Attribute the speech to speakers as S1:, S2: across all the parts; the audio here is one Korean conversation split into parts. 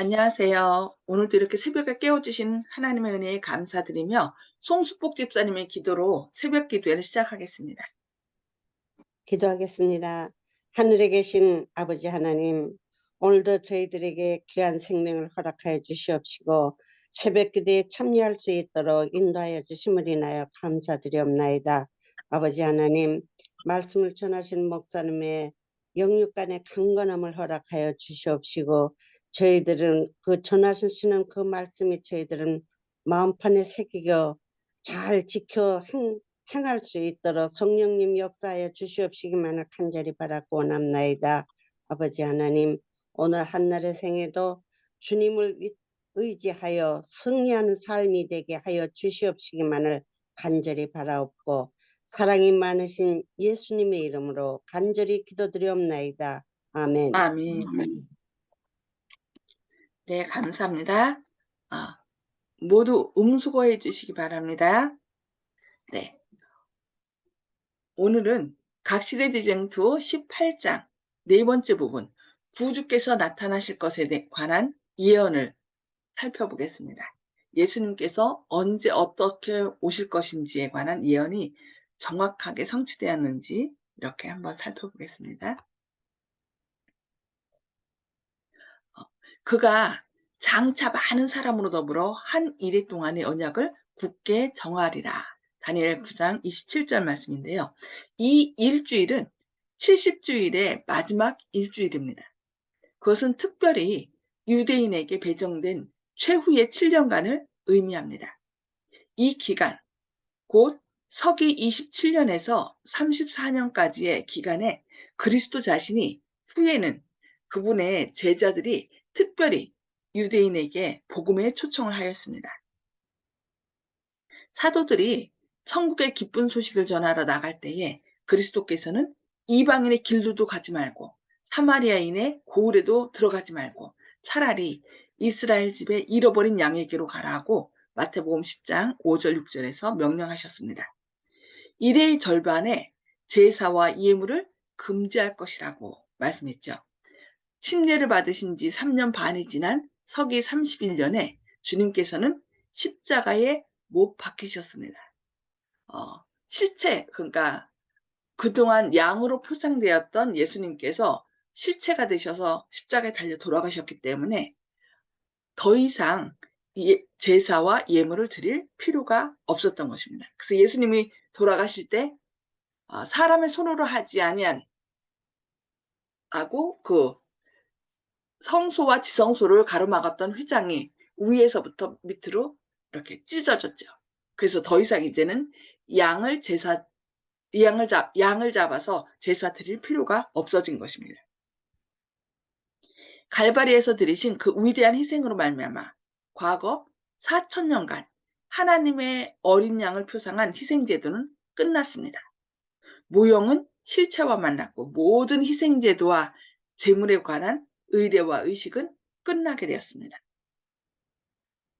S1: 안녕하세요. 오늘도 이렇게 새벽에 깨워주신 하나님의 은혜에 감사드리며 송수복 집사님의 기도로 새벽 기도회를 시작하겠습니다.
S2: 기도하겠습니다. 하늘에 계신 아버지 하나님, 오늘도 저희들에게 귀한 생명을 허락하여 주시옵시고 새벽 기도에 참여할 수 있도록 인도하여 주심을 인하여 감사드리옵나이다. 아버지 하나님, 말씀을 전하신 목사님의 영육간의 강건함을 허락하여 주시옵시고 저희들은 그 전하시는 그 말씀이 저희들은 마음판에 새기고 잘 지켜 행할 수 있도록 성령님 역사하여 주시옵시기만을 간절히 바라고 원합나이다. 아버지 하나님, 오늘 한날의 생에도 주님을 의지하여 승리하는 삶이 되게 하여 주시옵시기만을 간절히 바라옵고 사랑이 많으신 예수님의 이름으로 간절히 기도드리옵나이다. 아멘.
S1: 아멘. 네, 감사합니다. 아, 모두 음수거해 주시기 바랍니다. 네, 오늘은 각시대지쟁투 18장 네 번째 부분 구주께서 나타나실 것에 관한 예언을 살펴보겠습니다. 예수님께서 언제 어떻게 오실 것인지에 관한 예언이 정확하게 성취되었는지 이렇게 한번 살펴보겠습니다. 그가 장차 많은 사람으로 더불어 한 이래 동안의 언약을 굳게 정하리라. 다니엘 9장 27절 말씀인데요. 이 일주일은 70주일의 마지막 일주일입니다. 그것은 특별히 유대인에게 배정된 최후의 7년간을 의미합니다. 이 기간, 곧 서기 27년에서 34년까지의 기간에 그리스도 자신이 후에는 그분의 제자들이 특별히 유대인에게 복음에 초청을 하였습니다. 사도들이 천국의 기쁜 소식을 전하러 나갈 때에 그리스도께서는 이방인의 길로도 가지 말고 사마리아인의 고을에도 들어가지 말고 차라리 이스라엘 집에 잃어버린 양에게로 가라고 마태복음 10장 5절 6절에서 명령하셨습니다. 일의 절반에 제사와 예물을 금지할 것이라고 말씀했죠. 침례를 받으신 지 3년 반이 지난 서기 31년에 주님께서는 십자가에 못 박히셨습니다. 실체, 그러니까 그동안 양으로 표상되었던 예수님께서 실체가 되셔서 십자가에 달려 돌아가셨기 때문에 더 이상 제사와 예물을 드릴 필요가 없었던 것입니다. 그래서 예수님이 돌아가실 때 사람의 손으로 하지 아니한 하고 그 성소와 지성소를 가로막았던 휘장이 위에서부터 밑으로 이렇게 찢어졌죠. 그래서 더 이상 이제는 양을 잡아서 제사 드릴 필요가 없어진 것입니다. 갈바리에서 드리신 그 위대한 희생으로 말미암아 과거 4,000년간 하나님의 어린 양을 표상한 희생제도는 끝났습니다. 모형은 실체와 만났고 모든 희생제도와 제물에 관한 의례와 의식은 끝나게 되었습니다.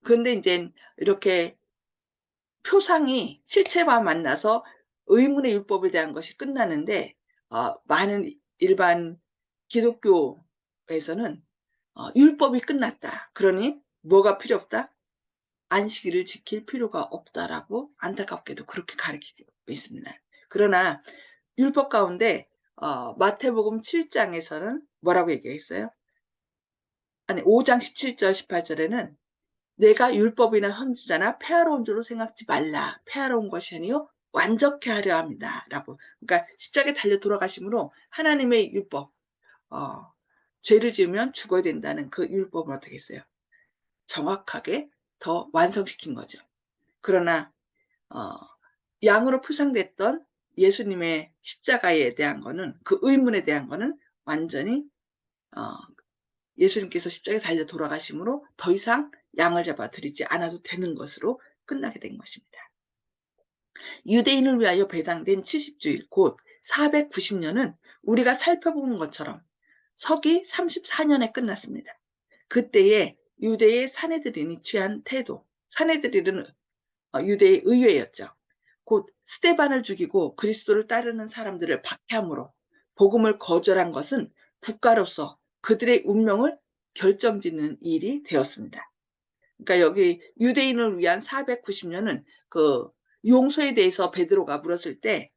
S1: 그런데 이제 이렇게 표상이 실체와 만나서 의문의 율법에 대한 것이 끝나는데 많은 일반 기독교에서는 율법이 끝났다. 그러니 뭐가 필요 없다? 안식일을 지킬 필요가 없다라고 안타깝게도 그렇게 가르치고 있습니다. 그러나 율법 가운데 마태복음 7장에서는 뭐라고 얘기했어요? 아니 5장 17절 18절에는 내가 율법이나 선지자나 폐하로운 줄로 생각지 말라. 폐하로운 것이 아니요 완전케 하려 합니다. 라고. 그러니까 십자가에 달려 돌아가심으로 하나님의 율법, 죄를 지으면 죽어야 된다는 그 율법을 어떻게 했어요? 정확하게 더 완성시킨 거죠. 그러나 양으로 표상됐던 예수님의 십자가에 대한 거는 그 의문에 대한 거는 완전히 예수님께서 십자가에 달려 돌아가심으로 더 이상 양을 잡아 드리지 않아도 되는 것으로 끝나게 된 것입니다. 유대인을 위하여 배당된 70주일 곧 490년은 우리가 살펴보는 것처럼 서기 34년에 끝났습니다. 그때에 유대의 사내들인이 취한 태도, 사내들인은 유대의 의회였죠. 곧 스데반을 죽이고 그리스도를 따르는 사람들을 박해함으로 복음을 거절한 것은 국가로서 그들의 운명을 결정짓는 일이 되었습니다. 그러니까 여기 유대인을 위한 490년은 그 용서에 대해서 베드로가 물었을 때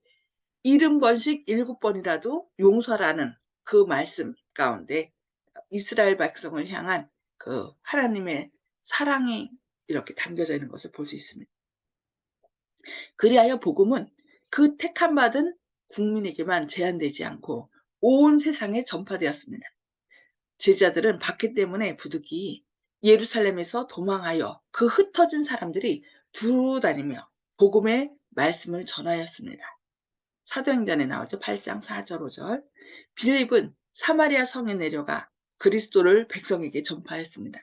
S1: 70번씩 7번이라도 용서라는 그 말씀 가운데 이스라엘 백성을 향한 그 하나님의 사랑이 이렇게 담겨져 있는 것을 볼 수 있습니다. 그리하여 복음은 그 택함 받은 국민에게만 제한되지 않고 온 세상에 전파되었습니다. 제자들은 박해 때문에 부득이 예루살렘에서 도망하여 그 흩어진 사람들이 두루 다니며 복음의 말씀을 전하였습니다. 사도행전에 나오죠. 8장 4절 5절. 빌립은 사마리아 성에 내려가 그리스도를 백성에게 전파했습니다.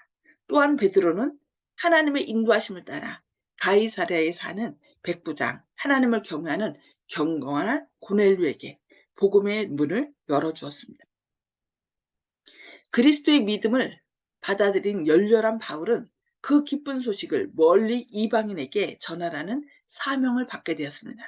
S1: 또한 베드로는 하나님의 인도하심을 따라 가이사랴에 사는 백부장, 하나님을 경외하는 경건한 고넬료에게 복음의 문을 열어주었습니다. 그리스도의 믿음을 받아들인 열렬한 바울은 그 기쁜 소식을 멀리 이방인에게 전하라는 사명을 받게 되었습니다.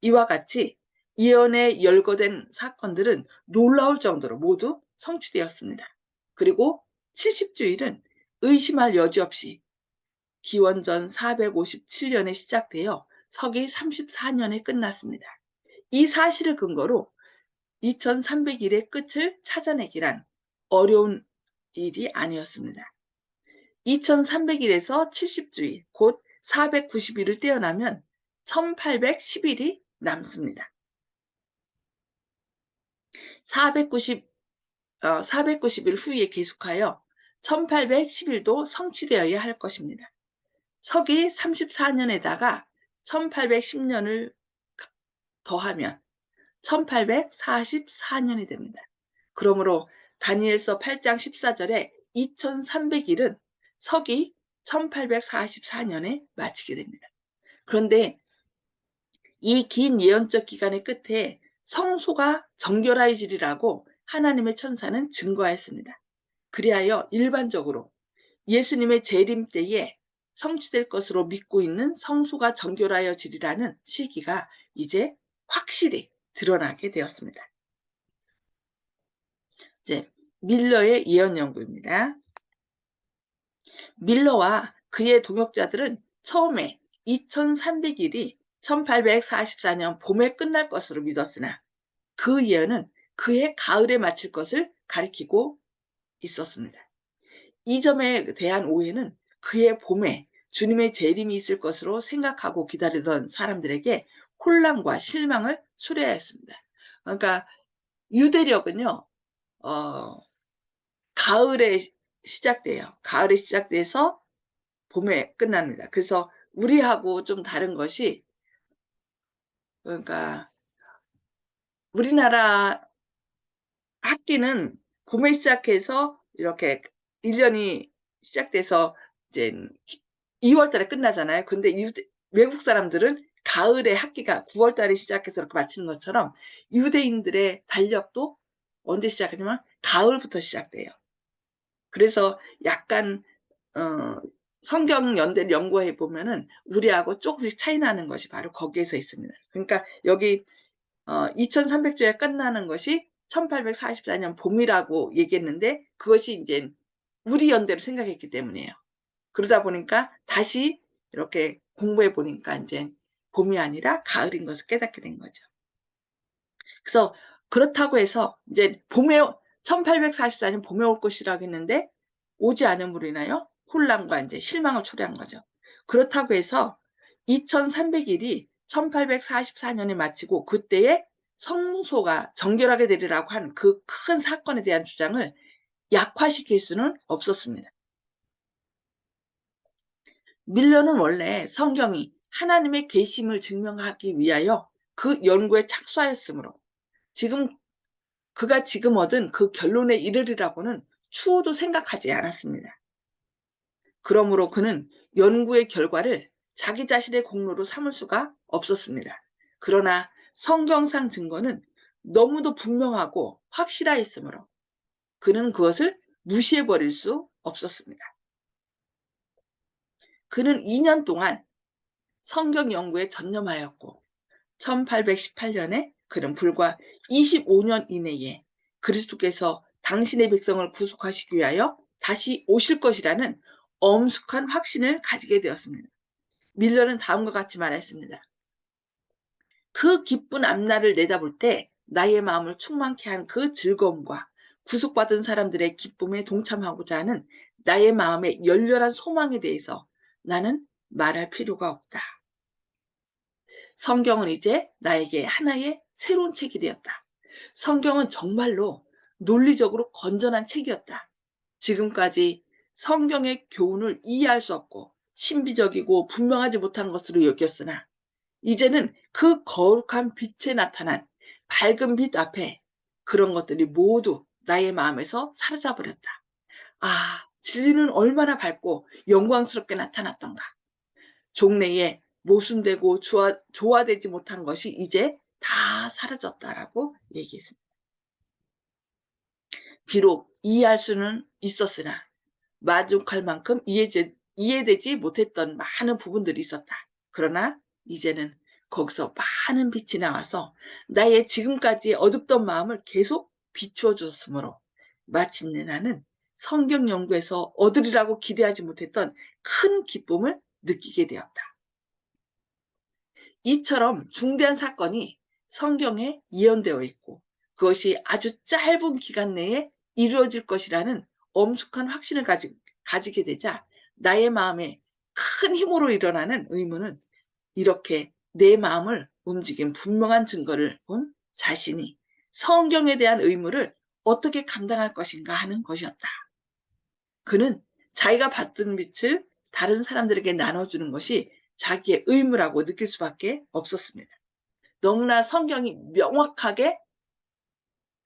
S1: 이와 같이 예언에 열거된 사건들은 놀라울 정도로 모두 성취되었습니다. 그리고 70주일은 의심할 여지 없이 기원전 457년에 시작되어 서기 34년에 끝났습니다. 이 사실을 근거로 2300일의 끝을 찾아내기란 어려운 일이 아니었습니다. 2300일에서 70주일, 곧 490일을 떼어나면 1810일이 남습니다. 490일 후에 계속하여 1810일도 성취되어야 할 것입니다. 서기 34년에다가 1810년을 더하면 1844년이 됩니다. 그러므로 다니엘서 8장 14절에 2300일은 서기 1844년에 마치게 됩니다. 그런데 이 긴 예언적 기간의 끝에 성소가 정결해지리라고 하나님의 천사는 증거했습니다. 그리하여 일반적으로 예수님의 재림 때에 성취될 것으로 믿고 있는 성소가 정결하여지리라는 시기가 이제 확실히 드러나게 되었습니다. 이제 밀러의 예언 연구입니다. 밀러와 그의 동역자들은 처음에 2300일이 1844년 봄에 끝날 것으로 믿었으나 그 예언은 그해 가을에 마칠 것을 가리키고 있었습니다. 이 점에 대한 오해는 그해 봄에 주님의 재림이 있을 것으로 생각하고 기다리던 사람들에게 혼란과 실망을 초래하였습니다. 그러니까 유대력은요, 가을에 시작돼요. 가을에 시작돼서 봄에 끝납니다. 그래서 우리하고 좀 다른 것이, 그러니까 우리나라 학기는 봄에 시작해서 이렇게 1년이 시작돼서 이제 2월 달에 끝나잖아요. 근데 외국 사람들은 가을에 학기가 9월 달에 시작해서 이렇게 마치는 것처럼 유대인들의 달력도 언제 시작하냐면 가을부터 시작돼요. 그래서 약간 성경 연대를 연구해 보면은 우리하고 조금씩 차이 나는 것이 바로 거기에서 있습니다. 그러니까 여기 2300주에 끝나는 것이 1844년 봄이라고 얘기했는데 그것이 이제 우리 연대로 생각했기 때문이에요. 그러다 보니까 다시 이렇게 공부해 보니까 이제 봄이 아니라 가을인 것을 깨닫게 된 거죠. 그래서 그렇다고 해서 이제 봄에 1844년 봄에 올 것이라고 했는데 오지 않음으로 인하여 혼란과 이제 실망을 초래한 거죠. 그렇다고 해서 2300일이 1844년에 마치고 그때에 성소가 정결하게 되리라고 한 그 큰 사건에 대한 주장을 약화시킬 수는 없었습니다. 밀러는 원래 성경이 하나님의 계심을 증명하기 위하여 그 연구에 착수하였으므로 그가 지금 얻은 그 결론에 이르리라고는 추호도 생각하지 않았습니다. 그러므로 그는 연구의 결과를 자기 자신의 공로로 삼을 수가 없었습니다. 그러나 성경상 증거는 너무도 분명하고 확실하였으므로 그는 그것을 무시해버릴 수 없었습니다. 그는 2년 동안 성경 연구에 전념하였고 1818년에 그는 불과 25년 이내에 그리스도께서 당신의 백성을 구속하시기 위하여 다시 오실 것이라는 엄숙한 확신을 가지게 되었습니다. 밀러는 다음과 같이 말했습니다. 그 기쁜 앞날을 내다볼 때 나의 마음을 충만케 한 그 즐거움과 구속받은 사람들의 기쁨에 동참하고자 하는 나의 마음의 열렬한 소망에 대해서 나는 말할 필요가 없다. 성경은 이제 나에게 하나의 새로운 책이 되었다. 성경은 정말로 논리적으로 건전한 책이었다. 지금까지 성경의 교훈을 이해할 수 없고 신비적이고 분명하지 못한 것으로 여겼으나 이제는 그 거룩한 빛에 나타난 밝은 빛 앞에 그런 것들이 모두 나의 마음에서 사라져 버렸다. 아, 진리는 얼마나 밝고 영광스럽게 나타났던가. 종래에 모순되고 조화되지 못한 것이 이제 다 사라졌다라고 얘기했습니다. 비록 이해할 수는 있었으나 만족할 만큼 이해되지 못했던 많은 부분들이 있었다. 그러나 이제는 거기서 많은 빛이 나와서 나의 지금까지 어둡던 마음을 계속 비추어 줬으므로 마침내 나는 성경 연구에서 얻으리라고 기대하지 못했던 큰 기쁨을 느끼게 되었다. 이처럼 중대한 사건이 성경에 예언되어 있고 그것이 아주 짧은 기간 내에 이루어질 것이라는 엄숙한 확신을 가지게 되자 나의 마음에 큰 힘으로 일어나는 의문은 이렇게 내 마음을 움직인 분명한 증거를 본 자신이 성경에 대한 의무를 어떻게 감당할 것인가 하는 것이었다. 그는 자기가 받은 빛을 다른 사람들에게 나눠주는 것이 자기의 의무라고 느낄 수밖에 없었습니다. 너무나 성경이 명확하게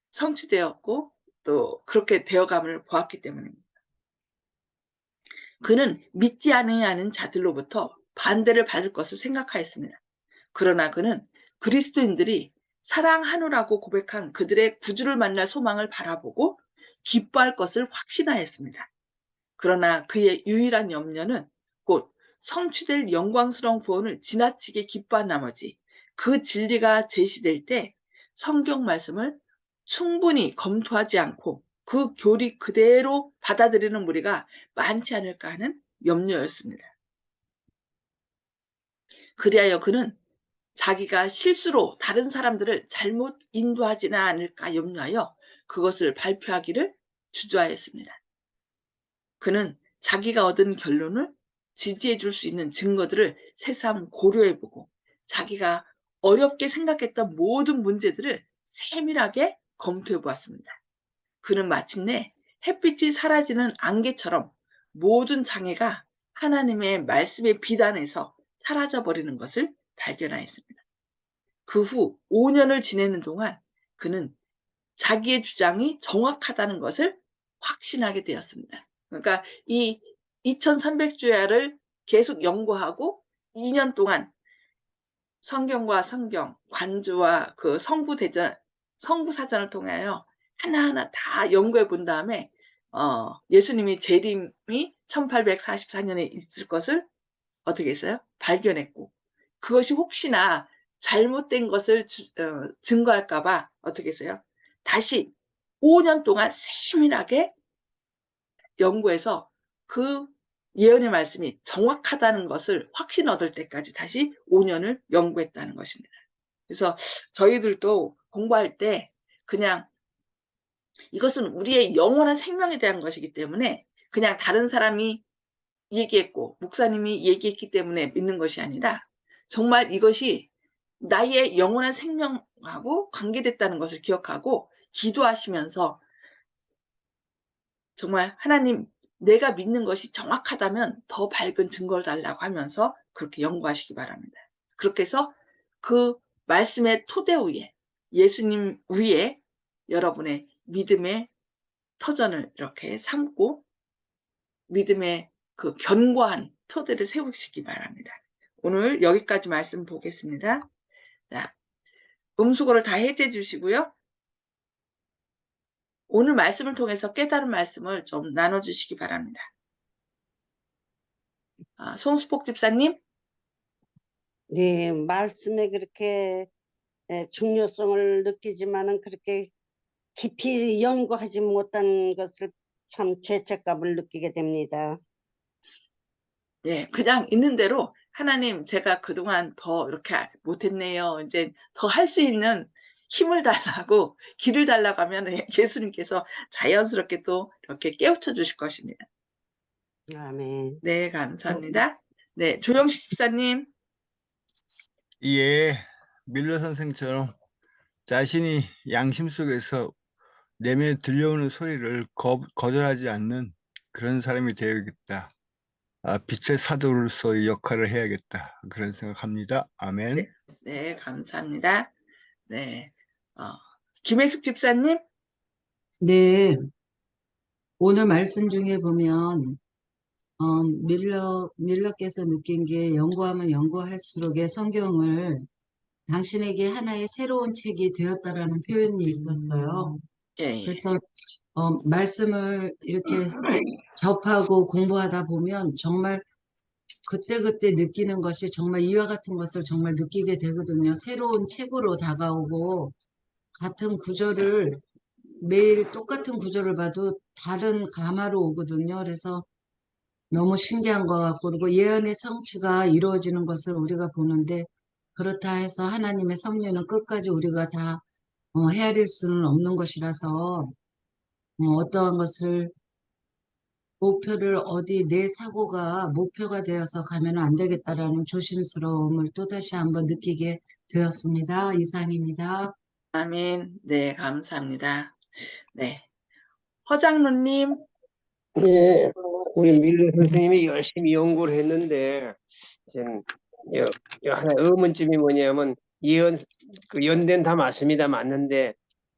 S1: 성취되었고 또 그렇게 되어감을 보았기 때문입니다. 그는 믿지 아니하는 자들로부터 반대를 받을 것을 생각하였습니다. 그러나 그는 그리스도인들이 사랑하노라고 고백한 그들의 구주를 만날 소망을 바라보고 기뻐할 것을 확신하였습니다. 그러나 그의 유일한 염려는 곧 성취될 영광스러운 구원을 지나치게 기뻐한 나머지 그 진리가 제시될 때 성경 말씀을 충분히 검토하지 않고 그 교리 그대로 받아들이는 무리가 많지 않을까 하는 염려였습니다. 그리하여 그는 자기가 실수로 다른 사람들을 잘못 인도하지는 않을까 염려하여 그것을 발표하기를 주저하였습니다. 그는 자기가 얻은 결론을 지지해 줄 수 있는 증거들을 새삼 고려해 보고 자기가 어렵게 생각했던 모든 문제들을 세밀하게 검토해 보았습니다. 그는 마침내 햇빛이 사라지는 안개처럼 모든 장애가 하나님의 말씀의 비단에서 사라져 버리는 것을 발견하였습니다. 그 후 5년을 지내는 동안 그는 자기의 주장이 정확하다는 것을 확신하게 되었습니다. 그러니까 이 2300주야를 계속 연구하고 2년 동안 성경과 성경, 관주와 그 성부사전을 통하여 하나하나 다 연구해 본 다음에 예수님이 재림이 1844년에 있을 것을 어떻게 했어요? 발견했고 그것이 혹시나 잘못된 것을 증거할까 봐 어떻게 했어요? 다시 5년 동안 세밀하게 연구해서 그 예언의 말씀이 정확하다는 것을 확신 얻을 때까지 다시 5년을 연구했다는 것입니다. 그래서 저희들도 공부할 때 그냥 이것은 우리의 영원한 생명에 대한 것이기 때문에 그냥 다른 사람이 얘기했고 목사님이 얘기했기 때문에 믿는 것이 아니라 정말 이것이 나의 영원한 생명하고 관계됐다는 것을 기억하고 기도하시면서 정말 하나님 내가 믿는 것이 정확하다면 더 밝은 증거를 달라고 하면서 그렇게 연구하시기 바랍니다. 그렇게 해서 그 말씀의 토대 위에 예수님 위에 여러분의 믿음의 터전을 이렇게 삼고 믿음의 그 견고한 토대를 세우시기 바랍니다. 오늘 여기까지 말씀 보겠습니다. 자, 음수거를 다 해제해 주시고요. 오늘 말씀을 통해서 깨달은 말씀을 좀 나눠주시기 바랍니다. 송수복 집사님.
S2: 네, 말씀에 그렇게 중요성을 느끼지만은 그렇게 깊이 연구하지 못한 것을 참 죄책감을 느끼게 됩니다.
S1: 예. 그냥 있는 대로 "하나님 제가 그동안 더 이렇게 못했네요. 인제 더 할 수 있는 힘을 달라고 길을 달라고 하면은 예수님께서 자연스럽게 또 이렇게 깨우쳐 주실 것입니다.
S2: 아멘.
S1: 네. 감사합니다. 네. 조영식 집사님.
S3: 예, 밀러 선생처럼 자신이 양심 속에서 내면에 들려오는 소리를 거절하지 않는 그런 사람이 되어야겠다. 빛의 사도로서의 역할을 해야겠다. 그런 생각합니다. 아멘.
S1: 네. 네. 감사합니다. 네. 김혜숙 집사님.
S4: 네, 오늘 말씀 중에 보면 밀러께서 느낀 게 연구하면 연구할수록의 성경을 당신에게 하나의 새로운 책이 되었다라는 표현이 있었어요.
S1: 예예.
S4: 그래서 말씀을 이렇게 접하고 공부하다 보면 정말 그때그때 느끼는 것이 정말 이와 같은 것을 정말 느끼게 되거든요. 새로운 책으로 다가오고 같은 구절을 매일 똑같은 구절을 봐도 다른 감화로 오거든요. 그래서 너무 신기한 것 같고, 그리고 예언의 성취가 이루어지는 것을 우리가 보는데, 그렇다 해서 하나님의 섭리는 끝까지 우리가 다 헤아릴 수는 없는 것이라서, 어떠한 것을 목표를 어디 내 사고가 목표가 되어서 가면 안 되겠다라는 조심스러움을 또다시 한번 느끼게 되었습니다. 이상입니다.
S1: 아멘. 네. 감사합니다. 네. 허장로님.
S5: 예, 우리 밀러 선생님이 열심히 연구를 했는데 지금 하나 의문점이 뭐냐면 연대는 다 맞습니다. 맞는데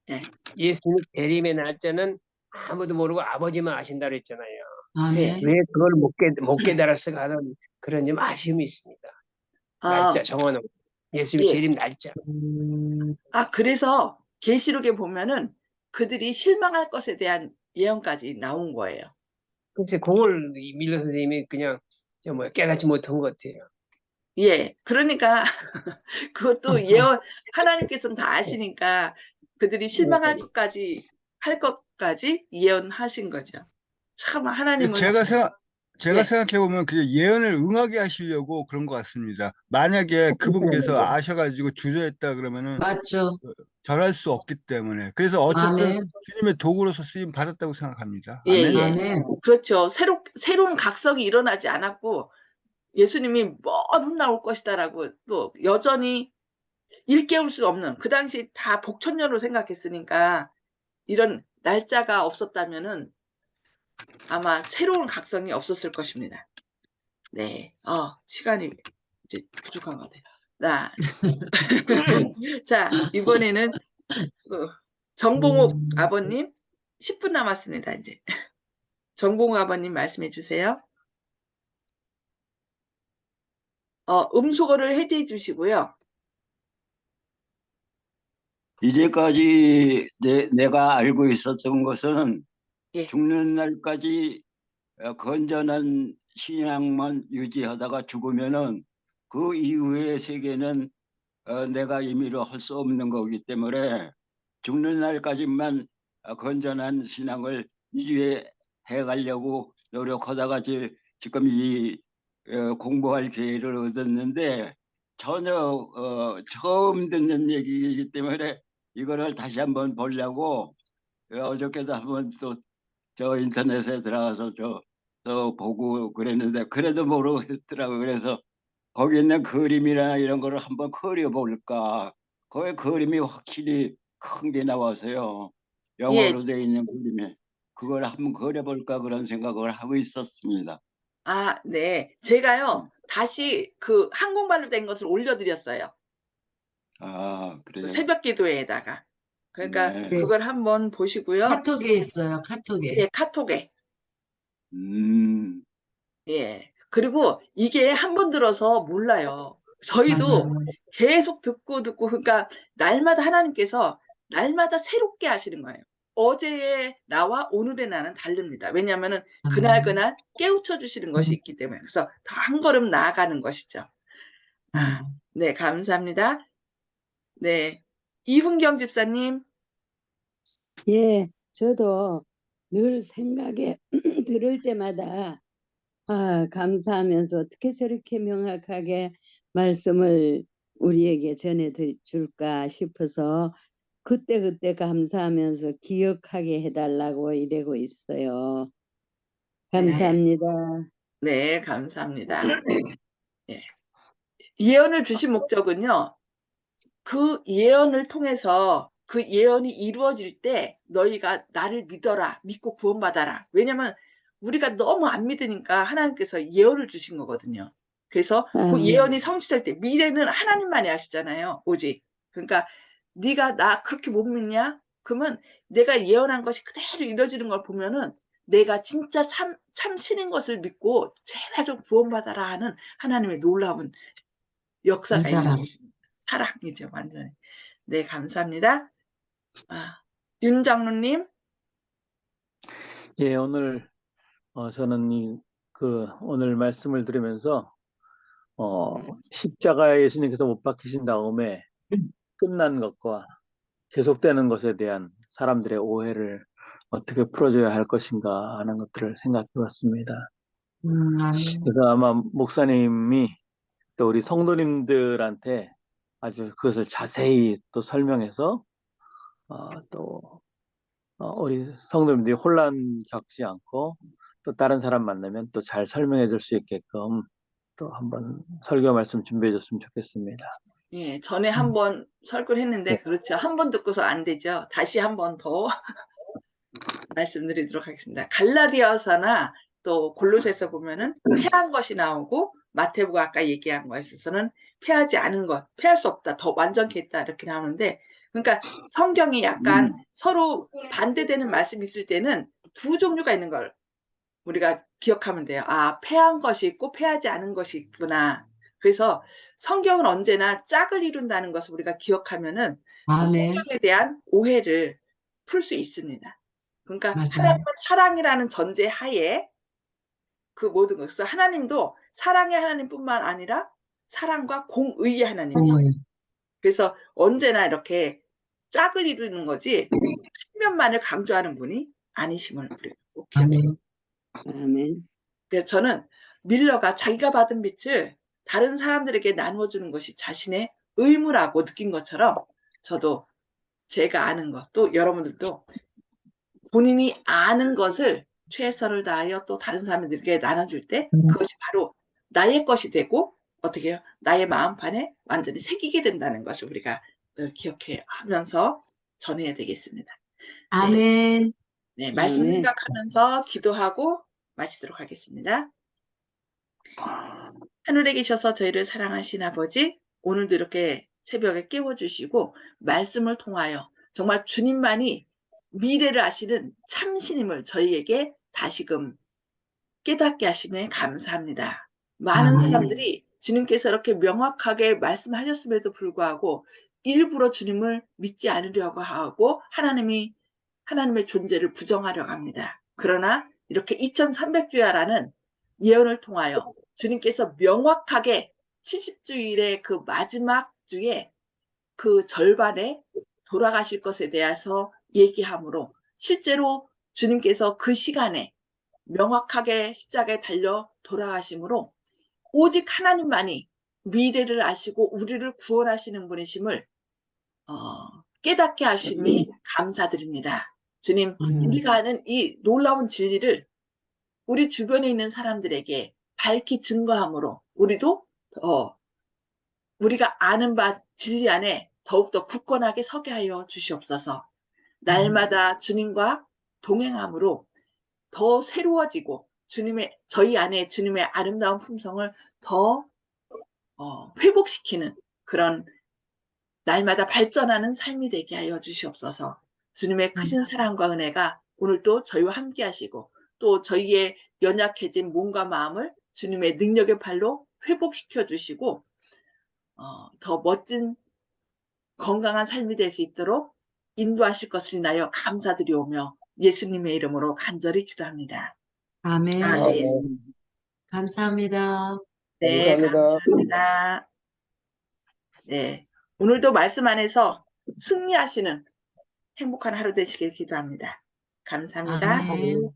S1: 네.
S5: 예수님 재림의 날짜는 아무도 모르고 아버지만 아신다 그랬잖아요.
S1: 네.
S4: 아멘.
S5: 왜 그걸 못 깨달았을까 하는 그런 좀 아쉬움이 있습니다. 날짜 정하는 예수님
S1: 예.
S5: 재림 날짜.
S1: 그래서 계시록에 보면은 그들이 실망할 것에 대한 예언까지 나온 거예요.
S5: 근데 그걸 이 밀러 선생님이 그냥 깨닫지 못한 것 같아요.
S1: 예. 그러니까 그것도 예언 하나님께서는 다 아시니까 그들이 실망할 것까지 예언하신 거죠. 참 하나님은
S3: 제가
S1: 예.
S3: 생각해 보면 그 예언을 응하게 하시려고 그런 것 같습니다. 만약에 그분께서 아셔가지고 주저했다 그러면은
S4: 맞죠.
S3: 전할 수 없기 때문에. 그래서 어쨌든
S4: 아멘.
S3: 주님의 도구로서 쓰임 받았다고 생각합니다.
S1: 예,
S3: 아멘.
S1: 예.
S4: 아멘.
S1: 그렇죠. 새로운 각성이 일어나지 않았고 예수님이 먼 훗 나올 것이다라고 또 여전히 일깨울 수 없는 그 당시 다 복천년으로 생각했으니까 이런 날짜가 없었다면은 아마 새로운 각성이 없었을 것입니다. 네. 시간이 이제 부족한 것 같아요. 자, 이번에는 정봉옥 아버님 10분 남았습니다, 이제. 정봉옥 아버님 말씀해 주세요. 음소거를 해제해 주시고요.
S6: 이제까지 내가 알고 있었던 것은
S1: 예.
S6: 죽는 날까지 건전한 신앙만 유지하다가 죽으면은 그 이후의 세계는 내가 임의로 할 수 없는 거기 때문에 죽는 날까지만 건전한 신앙을 유지해 가려고 노력하다가 지금 이 공부할 기회를 얻었는데 전혀 처음 듣는 얘기이기 때문에 이거를 다시 한번 보려고 어저께도 한번 또 저 인터넷에 들어가서 또 보고 그랬는데 그래도 모르겠더라고. 그래서 거기 있는 그림이나 이런 거를 한번 그려볼까. 거기 그림이 확실히 큰 게 나와서요.
S1: 예.
S6: 영어로 되어 있는 그림에 그걸 한번 그려볼까 그런 생각을 하고 있었습니다.
S1: 네. 제가요. 다시 그 한국말로 된 것을 올려 드렸어요. 그
S6: 그래요?
S1: 새벽 기도회에다가. 그러니까
S6: 네.
S4: 네.
S1: 그걸 한번 보시고요.
S4: 카톡에 있어요. 카톡에.
S1: 예, 카톡에.
S6: 음,
S1: 예. 그리고 이게 한 번 들어서 몰라요. 저희도
S4: 맞아요.
S1: 계속 듣고 그러니까 날마다 하나님께서 날마다 새롭게 하시는 거예요. 어제의 나와 오늘의 나는 다릅니다. 왜냐하면은 그날 깨우쳐 주시는 것이 있기 때문에. 그래서 더 한 걸음 나아가는 것이죠. 네. 감사합니다. 네. 이훈경 집사님.
S7: 예, 저도 늘 생각에 들을 때마다 감사하면서 어떻게 저렇게 명확하게 말씀을 우리에게 전해 줄까 싶어서 그때그때 감사하면서 기억하게 해달라고 이러고 있어요. 감사합니다.
S1: 네, 감사합니다. 예. 예언을 주신 목적은요, 그 예언을 통해서 그 예언이 이루어질 때 너희가 나를 믿어라, 믿고 구원받아라. 왜냐면 우리가 너무 안 믿으니까 하나님께서 예언을 주신 거거든요. 그래서 그 예언이 성취될 때 미래는 하나님만이 아시잖아요, 오직. 그러니까 네가 나 그렇게 못 믿냐? 그러면 내가 예언한 것이 그대로 이루어지는 걸 보면은 내가 진짜 참 신인 것을 믿고 제발 좀 구원받아라 하는 하나님의 놀라운 역사가 있는
S4: 진짜라.
S1: 것입니다. 사랑이죠, 완전히. 네, 감사합니다. 윤 장로님.
S8: 예, 오늘 저는 오늘 말씀을 들으면서 십자가에 예수님께서 못 박히신 다음에 끝난 것과 계속되는 것에 대한 사람들의 오해를 어떻게 풀어줘야 할 것인가 하는 것들을 생각해 봤습니다.
S4: 아멘.
S8: 그래서 아마 목사님이 또 우리 성도님들한테 아주 그것을 자세히 또 설명해서 또 우리 성도님들이 혼란 겪지 않고 또 다른 사람 만나면 또 잘 설명해 줄 수 있게끔 또 한번 설교 말씀 준비해 줬으면 좋겠습니다.
S1: 예, 전에 한번 설교를 했는데 그렇죠. 한 번 듣고서 안 되죠. 다시 한 번 더 말씀드리도록 하겠습니다. 갈라디아서나 또 골로새서 보면은 패한 것이 나오고 마태복음 아까 얘기한 거에 있어서는 패하지 않은 것, 패할 수 없다, 더 완전케 했다 이렇게 나오는데, 그러니까 성경이 약간 서로 반대되는 말씀이 있을 때는 두 종류가 있는 걸 우리가 기억하면 돼요. 패한 것이 있고 패하지 않은 것이 있구나. 그래서 성경은 언제나 짝을 이룬다는 것을 우리가 기억하면은
S4: 아멘.
S1: 성경에 대한 오해를 풀 수 있습니다. 그러니까
S4: 맞아요.
S1: 하나님은 사랑이라는 전제 하에 그 모든 것을 하나님도 사랑의 하나님뿐만 아니라 사랑과 공의의 하나님이시죠. 그래서 언제나 이렇게 짝을 이루는 거지 한 면만을 강조하는 분이 아니심을 우리가 꼭 기억해요.
S7: 아멘.
S1: 그래서 저는 밀러가 자기가 받은 빛을 다른 사람들에게 나누어 주는 것이 자신의 의무라고 느낀 것처럼 저도 제가 아는 것, 또 여러분들도 본인이 아는 것을 최선을 다하여 또 다른 사람들에게 나눠줄 때 그것이 바로 나의 것이 되고 어떻게 해요? 나의 마음판에 완전히 새기게 된다는 것을 우리가 늘 기억해 하면서 전해야 되겠습니다.
S4: 아멘.
S1: 네, 말씀
S7: 아멘.
S1: 생각하면서 기도하고 마치도록 하겠습니다. 하늘에 계셔서 저희를 사랑하신 아버지, 오늘도 이렇게 새벽에 깨워주시고 말씀을 통하여 정말 주님만이 미래를 아시는 참신임을 저희에게 다시금 깨닫게 하심에 감사합니다. 많은 사람들이 주님께서 이렇게 명확하게 말씀하셨음에도 불구하고 일부러 주님을 믿지 않으려고 하고 하나님의 존재를 부정하려고 합니다. 그러나 이렇게 2300주야라는 예언을 통하여 주님께서 명확하게 70주일의 그 마지막 주에 그 절반에 돌아가실 것에 대해서 얘기하므로 실제로 주님께서 그 시간에 명확하게 십자가에 달려 돌아가심으로 오직 하나님만이 미래를 아시고 우리를 구원하시는 분이심을 깨닫게 하심이 감사드립니다. 주님, 우리가 아는 이 놀라운 진리를 우리 주변에 있는 사람들에게 밝히 증거함으로 우리도 우리가 아는 바 진리 안에 더욱더 굳건하게 서게 하여 주시옵소서. 날마다 주님과 동행함으로 더 새로워지고 저희 안에 주님의 아름다운 품성을 더 회복시키는 그런 날마다 발전하는 삶이 되게 하여 주시옵소서. 주님의 크신 사랑과 은혜가 오늘도 저희와 함께 하시고 또 저희의 연약해진 몸과 마음을 주님의 능력의 발로 회복시켜 주시고 더 멋진 건강한 삶이 될 수 있도록 인도하실 것을 인하여 감사드리오며 예수님의 이름으로 간절히 기도합니다.
S4: 아멘.
S1: 아멘.
S4: 감사합니다.
S1: 네,
S5: 감사합니다.
S1: 감사합니다. 네, 오늘도 말씀 안에서 승리하시는 행복한 하루 되시길 기도합니다. 감사합니다.
S4: 아멘.